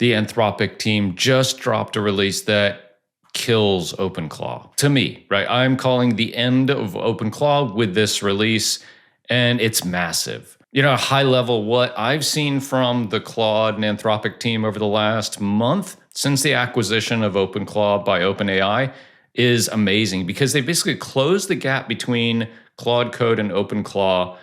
the Anthropic team just dropped a release that kills OpenClaw. To me, right? I'm calling the end of OpenClaw with this release, and it's massive. High level, what I've seen from the Claude and Anthropic team over the last month since the acquisition of OpenClaw by OpenAI is amazing, because they basically closed the gap between Claude Code and OpenClaw.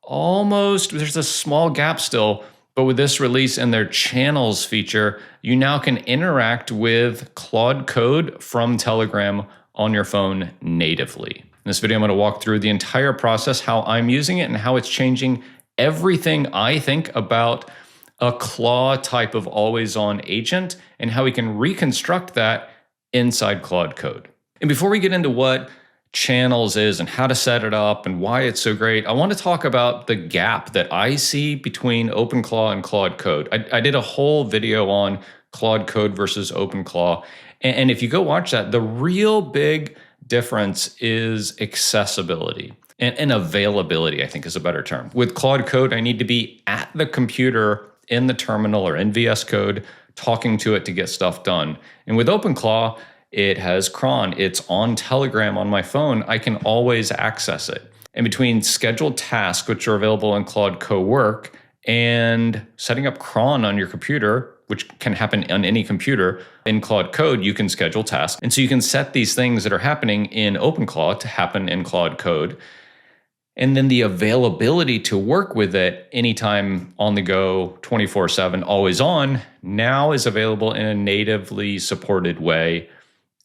Almost, there's a small gap still, but with this release and their channels feature, you now can interact with Claude Code from Telegram on your phone natively. In this video, I'm going to walk through the entire process, how I'm using it, and how it's changing everything I think about a Claw type of always-on agent, and how we can reconstruct that inside Claude Code. And before we get into what channels is and how to set it up and why it's so great, I want to talk about the gap that I see between OpenClaw and Claude Code. I did a whole video on Claude Code versus OpenClaw. And if you go watch that, the real big difference is accessibility and availability, I think is a better term. With Claude Code, I need to be at the computer in the terminal or in VS Code talking to it to get stuff done. And with OpenClaw, it has cron. It's on Telegram on my phone. I can always access it. And between scheduled tasks, which are available in Claude Cowork, and setting up cron on your computer, which can happen on any computer, in Claude Code, you can schedule tasks. And so you can set these things that are happening in OpenClaw to happen in Claude Code. And then the availability to work with it anytime on the go, 24/7, always on, now is available in a natively supported way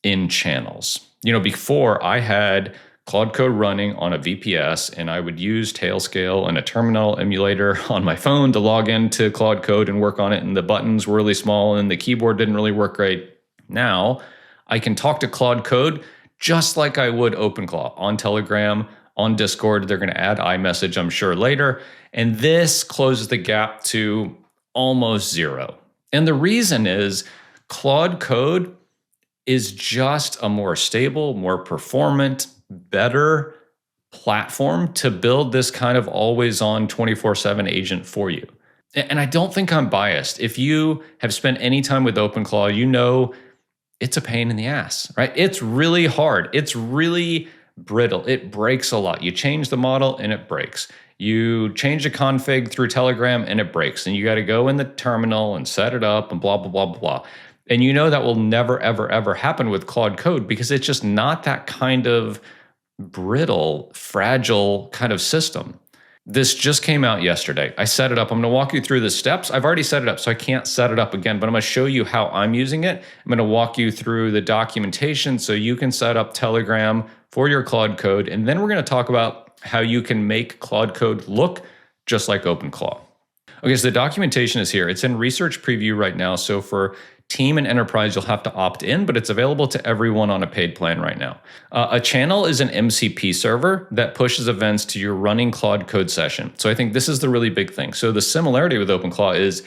in channels. Before I had Claude Code running on a VPS, and I would use Tailscale and a terminal emulator on my phone to log into Claude Code and work on it, and the buttons were really small and the keyboard didn't really work great. Now I can talk to Claude Code just like I would OpenClaw on Telegram, on Discord. They're going to add iMessage, I'm sure, later. And this closes the gap to almost zero. And the reason is Claude Code is just a more stable, more performant, better platform to build this kind of always-on 24/7 agent for you. And I don't think I'm biased. If you have spent any time with OpenClaw, you know it's a pain in the ass, right? It's really hard. It's really brittle. It breaks a lot. You change the model and it breaks. You change the config through Telegram and it breaks. And you got to go in the terminal and set it up and blah, blah, blah, blah, blah. And that will never, ever, ever happen with Claude Code, because it's just not that kind of brittle, fragile kind of system. This just came out yesterday. I set it up. I'm going to walk you through the steps. I've already set it up, so I can't set it up again, but I'm going to show you how I'm using it. I'm going to walk you through the documentation so you can set up Telegram for your Claude Code. And then we're going to talk about how you can make Claude Code look just like OpenClaw. Okay, so the documentation is here. It's in research preview right now. So for Team and Enterprise, you'll have to opt in, but it's available to everyone on a paid plan right now. A channel is an MCP server that pushes events to your running Claude Code session. So I think this is the really big thing. So the similarity with OpenClaw is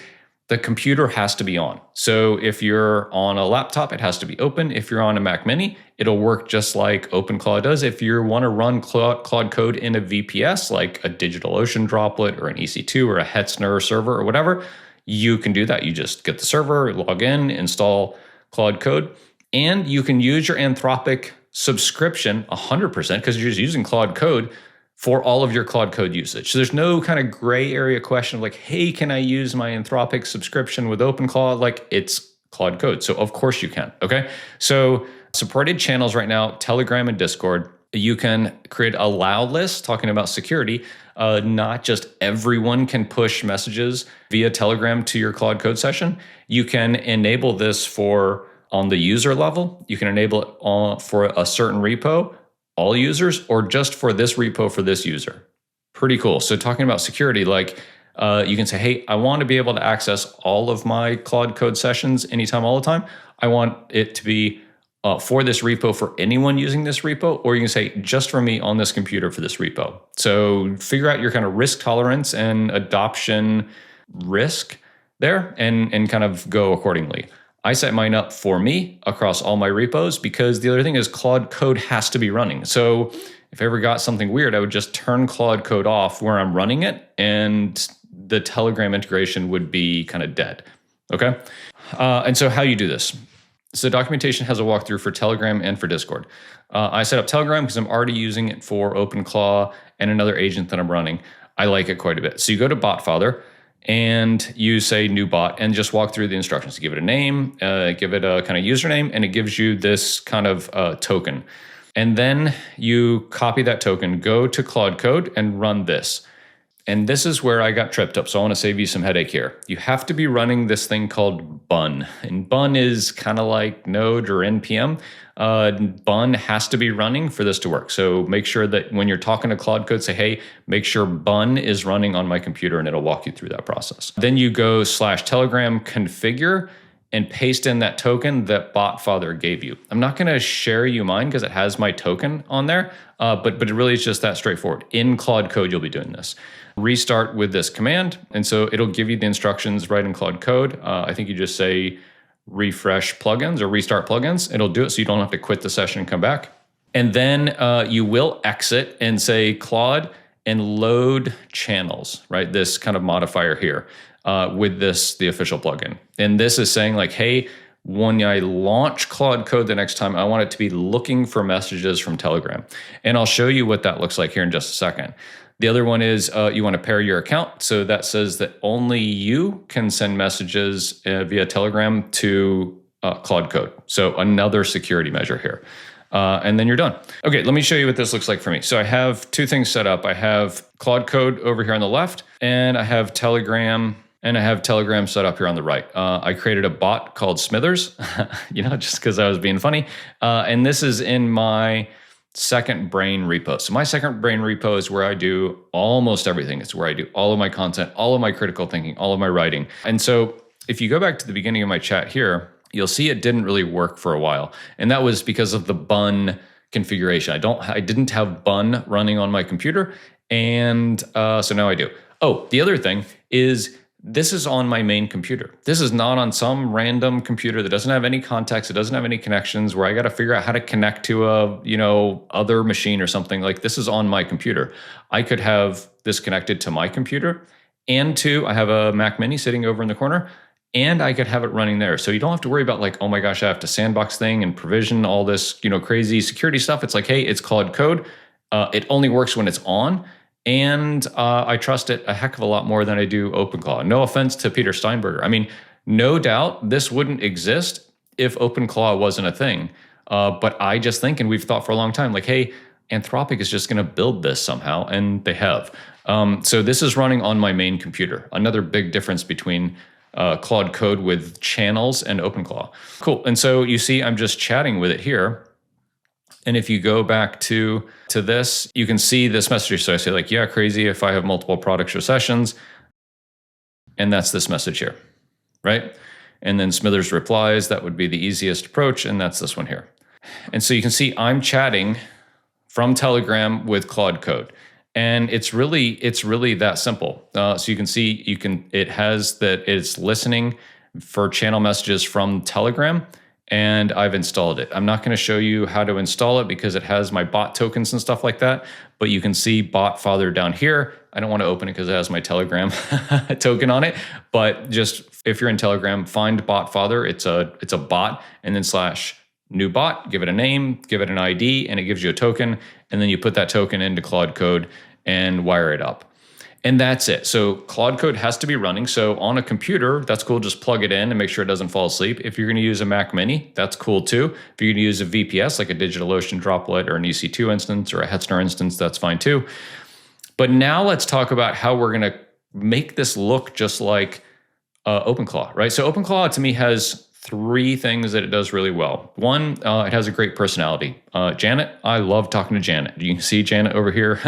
the computer has to be on. So if you're on a laptop, it has to be open. If you're on a Mac Mini, it'll work just like OpenClaw does. If you want to run Claude Code in a VPS, like a DigitalOcean droplet or an EC2 or a Hetzner server or whatever, you can do that. You just get the server, log in, install Claude Code, and you can use your Anthropic subscription 100% because you're just using Claude Code for all of your Claude Code usage. So there's no kind of gray area question of like, hey, can I use my Anthropic subscription with OpenClaw? Like, it's Claude Code. So of course you can, okay? So supported channels right now, Telegram and Discord. You can create a allow list talking about security. Not just everyone can push messages via Telegram to your Claude Code session. You can enable this for on the user level. You can enable it for a certain repo, all users, or just for this repo for this user. Pretty cool. So talking about security, like you can say, hey, I want to be able to access all of my Claude Code sessions anytime, all the time. I want it to be for this repo for anyone using this repo, or you can say just for me on this computer for this repo. So figure out your kind of risk tolerance and adoption risk there and kind of go accordingly. I set mine up for me across all my repos because the other thing is Claude Code has to be running. So if I ever got something weird, I would just turn Claude Code off where I'm running it and the Telegram integration would be kind of dead. Okay. And so how you do this. So documentation has a walkthrough for Telegram and for Discord. I set up Telegram because I'm already using it for OpenClaw and another agent that I'm running. I like it quite a bit. So you go to BotFather and you say new bot and just walk through the instructions. Give it a name, give it a kind of username, and it gives you this kind of token. And then you copy that token, go to Claude Code and run this. And this is where I got tripped up. So I want to save you some headache here. You have to be running this thing called bun. And bun is kind of like node or npm. Bun has to be running for this to work. So make sure that when you're talking to Claude Code, say, hey, make sure bun is running on my computer, and it'll walk you through that process. Then you go /telegram configure and paste in that token that BotFather gave you. I'm not gonna share you mine because it has my token on there, but it really is just that straightforward. In Claude Code, you'll be doing this. Restart with this command, and so it'll give you the instructions right in Claude Code. I think you just say refresh plugins or restart plugins. It'll do it so you don't have to quit the session and come back. And then you will exit and say Claude and load channels, right? This kind of modifier here. With the official plugin. And this is saying like, hey, when I launch Claude Code the next time, I want it to be looking for messages from Telegram. And I'll show you what that looks like here in just a second. The other one is you want to pair your account. So that says that only you can send messages via Telegram to Claude Code. So another security measure here. And then you're done. Okay, let me show you what this looks like for me. So I have two things set up. I have Claude Code over here on the left, and I have Telegram set up here on the right. I created a bot called Smithers, just because I was being funny. And this is in my second brain repo. So my second brain repo is where I do almost everything. It's where I do all of my content, all of my critical thinking, all of my writing. And so if you go back to the beginning of my chat here, you'll see it didn't really work for a while. And that was because of the bun configuration. I didn't have bun running on my computer. And so now I do. Oh, the other thing is this is on my main computer. This is not on some random computer that doesn't have any context. It doesn't have any connections where I got to figure out how to connect to other machine or something. Like this is on my computer. I could have this connected to my computer and I have a Mac Mini sitting over in the corner, and I could have it running there. So you don't have to worry about like, oh my gosh, I have to sandbox thing and provision all this, crazy security stuff. It's like, hey, it's Claude Code. It only works when it's on. And I trust it a heck of a lot more than I do OpenClaw. No offense to Peter Steinberger. I mean, no doubt this wouldn't exist if OpenClaw wasn't a thing. But I just think, and we've thought for a long time, like, hey, Anthropic is just going to build this somehow, and they have. So this is running on my main computer. Another big difference between Claude Code with channels and OpenClaw. Cool. And so you see, I'm just chatting with it here. And if you go back to this, you can see this message. So I say like, yeah, crazy if I have multiple products or sessions. And that's this message here, right? And then Smithers replies, that would be the easiest approach. And that's this one here. And so you can see I'm chatting from Telegram with Claude Code. And it's really that simple. So you can see, it has that it's listening for channel messages from Telegram. And I've installed it. I'm not going to show you how to install it because it has my bot tokens and stuff like that, but you can see BotFather down here. I don't want to open it because it has my Telegram token on it, but just if you're in Telegram, find BotFather. It's a bot, and then /new bot, give it a name, give it an ID, and it gives you a token, and then you put that token into Claude Code and wire it up. And that's it. So Claude Code has to be running. So on a computer, that's cool. Just plug it in and make sure it doesn't fall asleep. If you're going to use a Mac Mini, that's cool too. If you're going to use a VPS, like a DigitalOcean Droplet or an EC2 instance or a Hetzner instance, that's fine too. But now let's talk about how we're going to make this look just like OpenClaw, right? So OpenClaw to me has three things that it does really well. One, it has a great personality. Janet, I love talking to Janet. You can see Janet over here.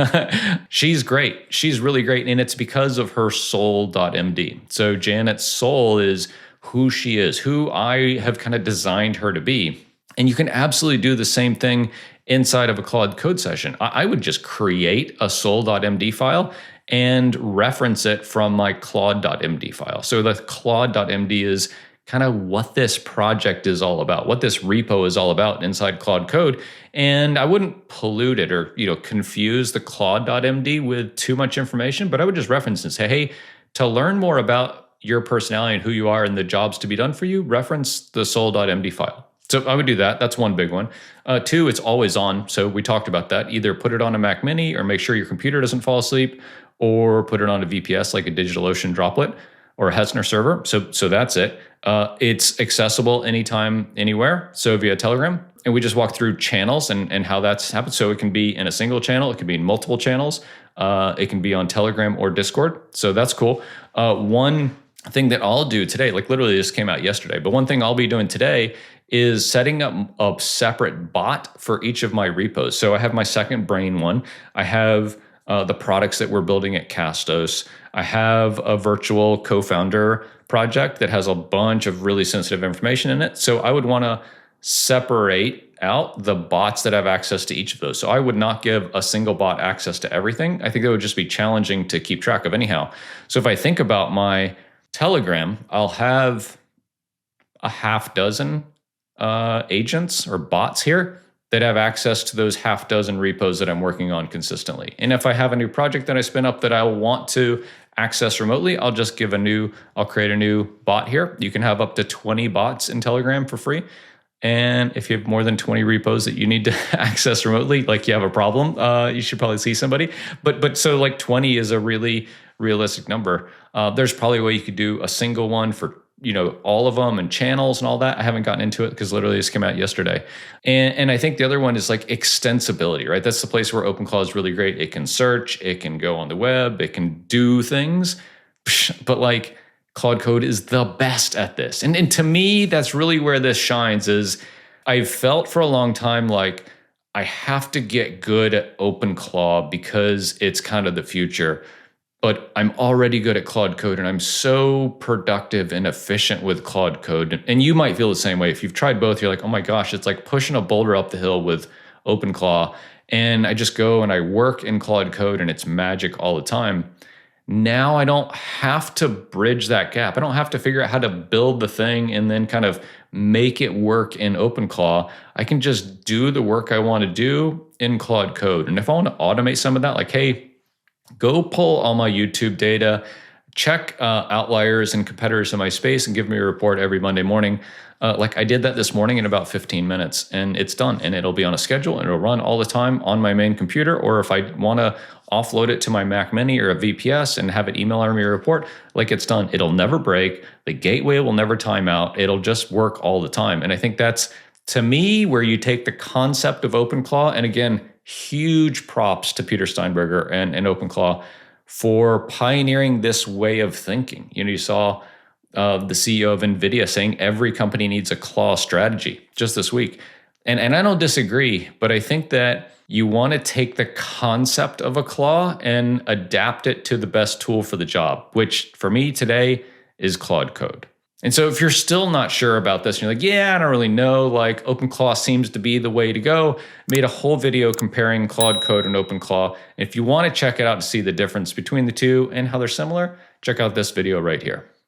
She's great. She's really great. And it's because of her soul.md. So Janet's soul is who she is, who I have kind of designed her to be. And you can absolutely do the same thing inside of a Claude Code session. I would just create a soul.md file and reference it from my claude.md file. So the claude.md is kind of what this project is all about, what this repo is all about inside Claude Code. And I wouldn't pollute it or confuse the claude.md with too much information, but I would just reference and say, hey, to learn more about your personality and who you are and the jobs to be done for you, reference the sol.md file. So I would do that. That's one big one. Two, it's always on. So we talked about that. Either put it on a Mac Mini or make sure your computer doesn't fall asleep, or put it on a VPS like a DigitalOcean droplet or a Hetzner server. So that's it. It's accessible anytime, anywhere. So via Telegram. And we just walk through channels and how that's happened. So it can be in a single channel. It can be in multiple channels. It can be on Telegram or Discord. So that's cool. One thing that I'll do today, like literally this came out yesterday, but one thing I'll be doing today is setting up a separate bot for each of my repos. So I have my second brain one. I have the products that we're building at Castos. I have a virtual co-founder project that has a bunch of really sensitive information in it. So I would want to separate out the bots that have access to each of those. So I would not give a single bot access to everything. I think that would just be challenging to keep track of anyhow. So if I think about my Telegram, I'll have a half dozen agents or bots here that have access to those half dozen repos that I'm working on consistently. And if I have a new project that I spin up that I want to access remotely, I'll just I'll create a new bot here. You can have up to 20 bots in Telegram for free. And if you have more than 20 repos that you need to access remotely, like you have a problem, you should probably see somebody. But so like 20 is a really realistic number. There's probably a way you could do a single one for all of them and channels and all that. I haven't gotten into it because literally this came out yesterday. And I think the other one is like extensibility, right? That's the place where OpenClaw is really great. It can search, it can go on the web, it can do things, but like Claude Code is the best at this. And to me, that's really where this shines. Is I've felt for a long time like I have to get good at OpenClaw because it's kind of the future. But I'm already good at Claude Code, and I'm so productive and efficient with Claude Code. And you might feel the same way. If you've tried both, you're like, oh my gosh, it's like pushing a boulder up the hill with OpenClaw. And I just go and I work in Claude Code, and it's magic all the time. Now I don't have to bridge that gap. I don't have to figure out how to build the thing and then kind of make it work in OpenClaw. I can just do the work I want to do in Claude Code. And if I want to automate some of that, like, hey, go pull all my YouTube data, check outliers and competitors in my space, and give me a report every Monday morning. Like I did that this morning in about 15 minutes, and it's done. And it'll be on a schedule, and it'll run all the time on my main computer. Or if I want to offload it to my Mac Mini or a VPS and have it email me a report, like it's done. It'll never break. The gateway will never time out. It'll just work all the time. And I think that's, to me, where you take the concept of OpenClaw, and again, huge props to Peter Steinberger and OpenClaw for pioneering this way of thinking. You saw the CEO of NVIDIA saying every company needs a claw strategy just this week. And I don't disagree, but I think that you want to take the concept of a claw and adapt it to the best tool for the job, which for me today is Claude Code. And so if you're still not sure about this, and you're like, yeah, I don't really know, like OpenClaw seems to be the way to go. I made a whole video comparing Claude Code and OpenClaw. If you want to check it out to see the difference between the two and how they're similar, check out this video right here.